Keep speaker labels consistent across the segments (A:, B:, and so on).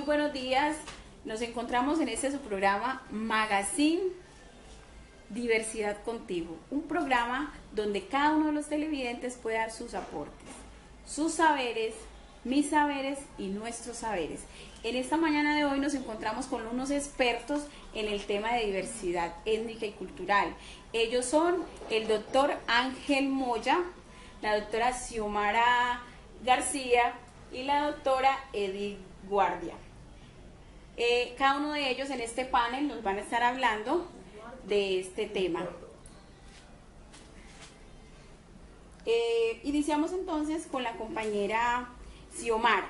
A: Muy buenos días. Nos encontramos en este su programa Magazine Diversidad Contigo, un programa donde cada uno de los televidentes puede dar sus aportes, sus saberes, mis saberes y nuestros saberes. En esta mañana de hoy nos encontramos con unos expertos en el tema de diversidad étnica y cultural. Ellos son el doctor Ángel Moya, la doctora Xiomara García y la doctora Edith Guardia. Cada uno de ellos en este panel nos van a estar hablando de este tema. Iniciamos entonces con la compañera Xiomara.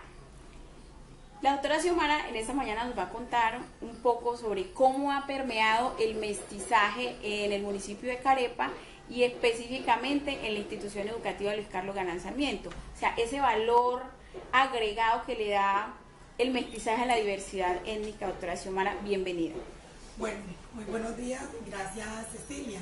A: La doctora Xiomara en esta mañana nos va a contar un poco sobre cómo ha permeado el mestizaje en el municipio de Carepa y específicamente en la institución educativa Luis Carlos Galán Sarmiento. O sea, ese valor agregado que le da el mestizaje a la diversidad étnica. Doctora Xiomara, bienvenida.
B: Bueno, muy buenos días, gracias Cecilia.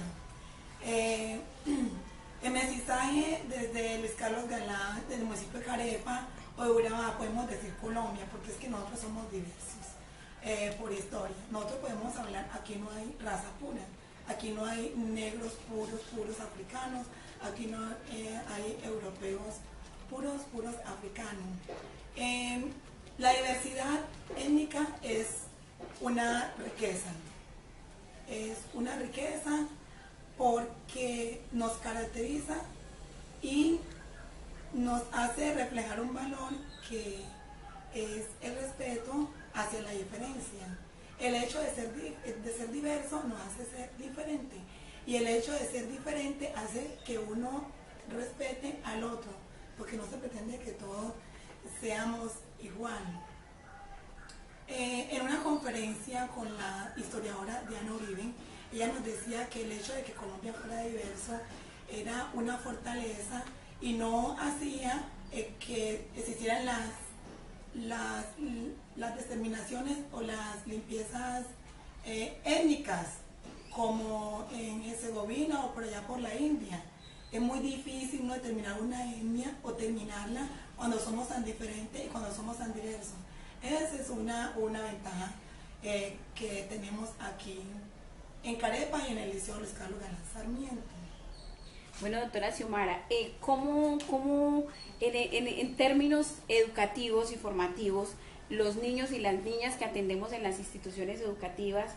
B: El mestizaje desde Luis Carlos Galán, del municipio de Carepa, o de Urabá, podemos decir Colombia, porque es que nosotros somos diversos por historia. Nosotros podemos hablar, aquí no hay raza pura, aquí no hay negros puros africanos, aquí no hay europeos puros africanos. La diversidad étnica es una riqueza porque nos caracteriza y nos hace reflejar un valor que es el respeto hacia la diferencia. El hecho de ser diverso nos hace ser diferente y el hecho de ser diferente hace que uno respete al otro, porque no se pretende que todos seamos igual. En una conferencia con la historiadora Diana Uribe, ella nos decía que el hecho de que Colombia fuera diverso era una fortaleza y no hacía que existieran las determinaciones o las limpiezas étnicas como en Herzegovina o por allá por la India. Es muy difícil no determinar una etnia o terminarla cuando somos tan diferentes y cuando somos tan diversos. Esa es una ventaja que tenemos aquí en Carepa y en el Liceo Luis Carlos Galán Sarmiento.
A: Bueno, doctora Xiomara, ¿cómo en términos educativos y formativos, los niños y las niñas que atendemos en las instituciones educativas,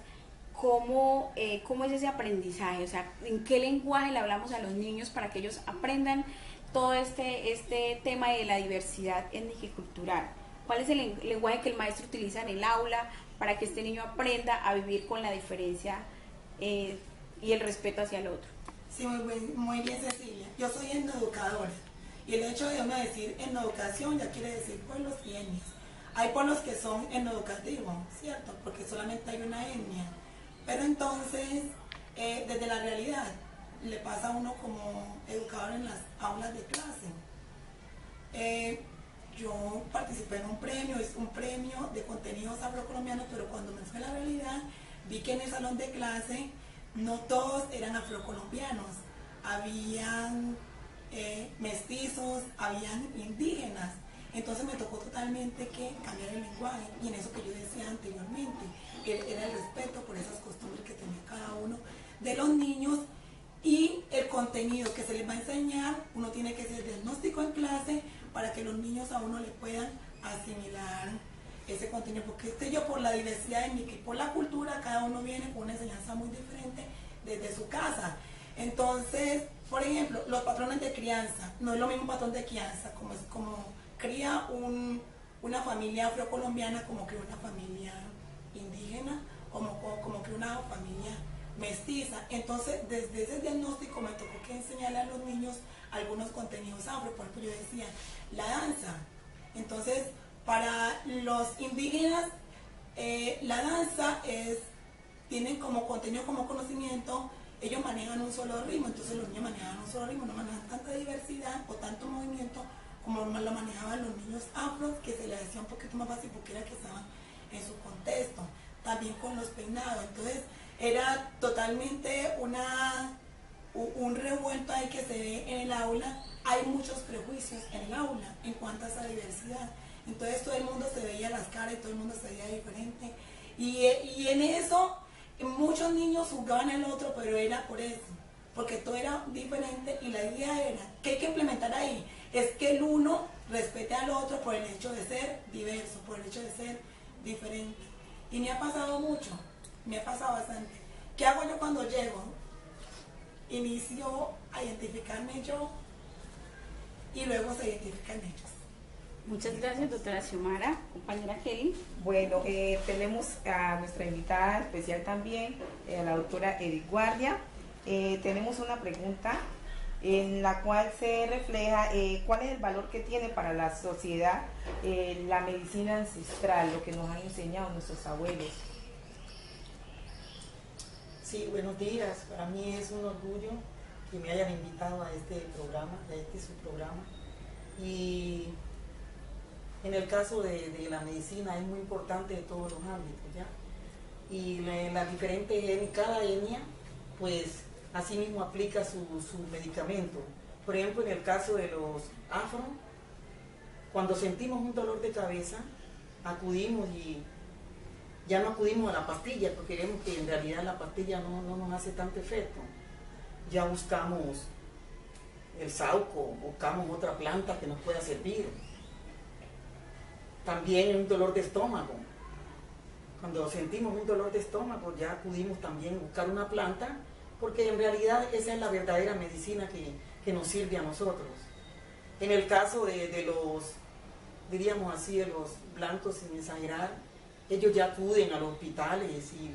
A: ¿cómo es ese aprendizaje? O sea, ¿en qué lenguaje le hablamos a los niños para que ellos aprendan todo este tema de la diversidad étnica y cultural? ¿Cuál es el lenguaje que el maestro utiliza en el aula para que este niño aprenda a vivir con la diferencia y el respeto hacia el otro?
B: Sí, muy bien Cecilia. Yo soy etnoeducadora y el hecho de uno decir etnoeducación ya quiere decir pueblos y etnias. Hay pueblos que son etnoeducativos, ¿cierto? Porque solamente hay una etnia. Pero entonces, desde la realidad, le pasa a uno como educador en las aulas de clase. Yo participé en un premio, es un premio de contenidos afrocolombianos, pero cuando me fui a la realidad, vi que en el salón de clase no todos eran afrocolombianos, habían mestizos, habían indígenas. Entonces me tocó totalmente que cambiar el lenguaje, y en eso que yo decía anteriormente, era el respeto por esas costumbres que tenía cada uno de los niños y el contenido que se les va a enseñar. Uno tiene que ser diagnóstico en clase para que los niños a uno le puedan asimilar ese contenido, porque yo por la diversidad étnica y por la cultura, cada uno viene con una enseñanza muy diferente desde su casa. Entonces, por ejemplo, los patrones de crianza, no es lo mismo patrón de crianza, como cría una familia afrocolombiana, como cría una familia indígena, como cría una familia mestiza. Entonces, desde ese diagnóstico me tocó que enseñarle a los niños algunos contenidos afro. Por ejemplo, yo decía, la danza. Entonces, para los indígenas, la danza tienen como contenido, como conocimiento, ellos manejan un solo ritmo. Entonces los niños manejan un solo ritmo, no manejan tanta diversidad o tanto movimiento como lo manejaban los niños afros, que se les hacía un poquito más fácil porque era que estaban en su contexto. También con los peinados. Entonces era totalmente un revuelto ahí que se ve en el aula. Hay muchos prejuicios en el aula en cuanto a esa diversidad. Entonces todo el mundo se veía las caras y todo el mundo se veía diferente. Y en eso muchos niños jugaban al otro, pero era por eso, porque todo era diferente y la idea era, que hay que implementar ahí? Es que el uno respete al otro por el hecho de ser diverso, por el hecho de ser diferente. Y me ha pasado mucho, me ha pasado bastante. ¿Qué hago yo cuando llego? Inicio a identificarme yo y luego se identifican ellos.
A: Muchas gracias, doctora Xiomara. Compañera Kelly.
C: Bueno, tenemos a nuestra invitada especial también, a la doctora Edith Guardia. Tenemos una pregunta en la cual se refleja cuál es el valor que tiene para la sociedad la medicina ancestral, lo que nos han enseñado nuestros abuelos.
D: Sí, buenos días. Para mí es un orgullo que me hayan invitado a este programa, a este su programa. Y en el caso de la medicina es muy importante de todos los ámbitos, ¿ya? Y la diferente, cada etnia, pues, así mismo aplica su medicamento. Por ejemplo, en el caso de los afro, cuando sentimos un dolor de cabeza, acudimos y ya no acudimos a la pastilla, porque vemos que en realidad la pastilla no nos hace tanto efecto. Ya buscamos el sauco, buscamos otra planta que nos pueda servir. También un dolor de estómago. Cuando sentimos un dolor de estómago, ya acudimos también a buscar una planta, porque en realidad esa es la verdadera medicina que nos sirve a nosotros. En el caso de los, diríamos así, de los blancos, sin exagerar, ellos ya acuden a los hospitales y,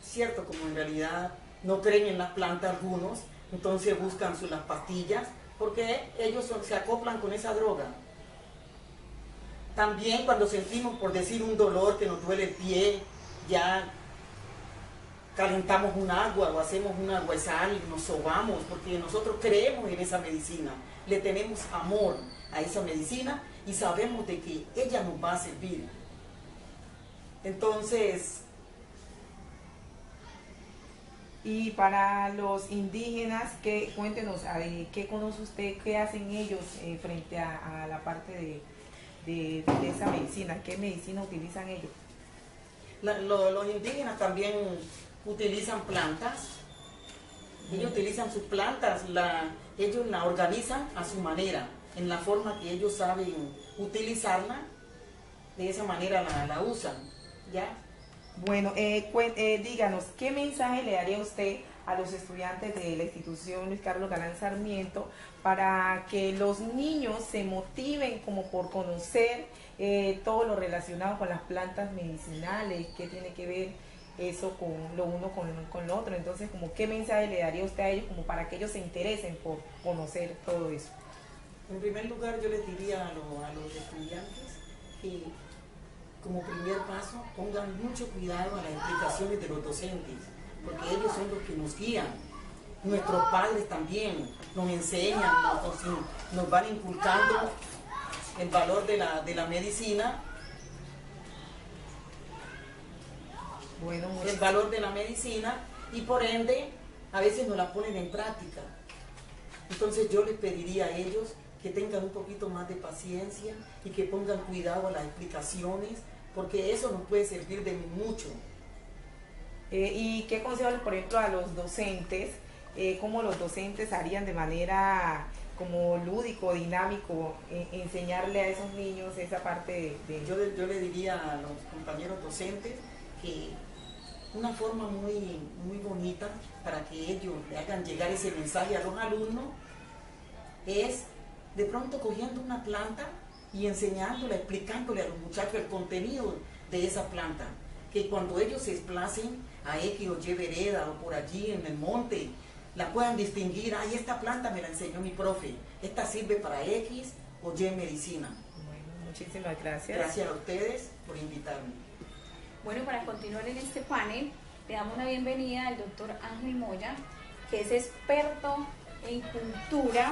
D: cierto, como en realidad no creen en las plantas algunos, entonces buscan las pastillas, porque ellos se acoplan con esa droga. También cuando sentimos, por decir, un dolor que nos duele el pie, ya calentamos un agua o hacemos un aguasal, nos sobamos, porque nosotros creemos en esa medicina, le tenemos amor a esa medicina y sabemos de que ella nos va a servir. Entonces,
C: y para los indígenas, cuéntenos, ¿qué conoce usted, qué hacen ellos frente a la parte de esa medicina? ¿Qué medicina utilizan ellos?
D: Los indígenas también utilizan plantas. Ellos utilizan sus plantas, ellos la organizan a su manera, en la forma que ellos saben utilizarla, de esa manera la usan, ¿ya?
C: Bueno, díganos, ¿qué mensaje le daría usted a los estudiantes de la institución Luis Carlos Galán Sarmiento para que los niños se motiven como por conocer todo lo relacionado con las plantas medicinales? ¿Qué tiene que ver eso con lo uno con lo otro? Entonces, como, ¿qué mensaje le daría usted a ellos como para que ellos se interesen por conocer todo eso?
D: En primer lugar, yo les diría a los estudiantes que como primer paso pongan mucho cuidado a las explicaciones de los docentes, porque ellos son los que nos guían. Nuestros padres también nos enseñan, nos van inculcando el valor de la medicina.
C: Bueno,
D: el valor de la medicina, y por ende a veces no la ponen en práctica. Entonces yo les pediría a ellos que tengan un poquito más de paciencia y que pongan cuidado a las explicaciones, porque eso nos puede servir de mucho.
C: ¿Y qué consejos, por ejemplo, a los docentes? ¿Cómo los docentes harían de manera como lúdico, dinámico, enseñarle a esos niños esa parte de...
D: Yo le diría a los compañeros docentes que una forma muy bonita para que ellos le hagan llegar ese mensaje a los alumnos es de pronto cogiendo una planta y enseñándole, explicándole a los muchachos el contenido de esa planta, que cuando ellos se desplacen a X o Y vereda o por allí en el monte, la puedan distinguir. Ay, esta planta me la enseñó mi profe, esta sirve para X o Y medicina.
C: Bueno, muchísimas gracias.
D: Gracias a ustedes por invitarme.
A: Bueno, para continuar en este panel, le damos la bienvenida al doctor Ángel Moya, que es experto en cultura.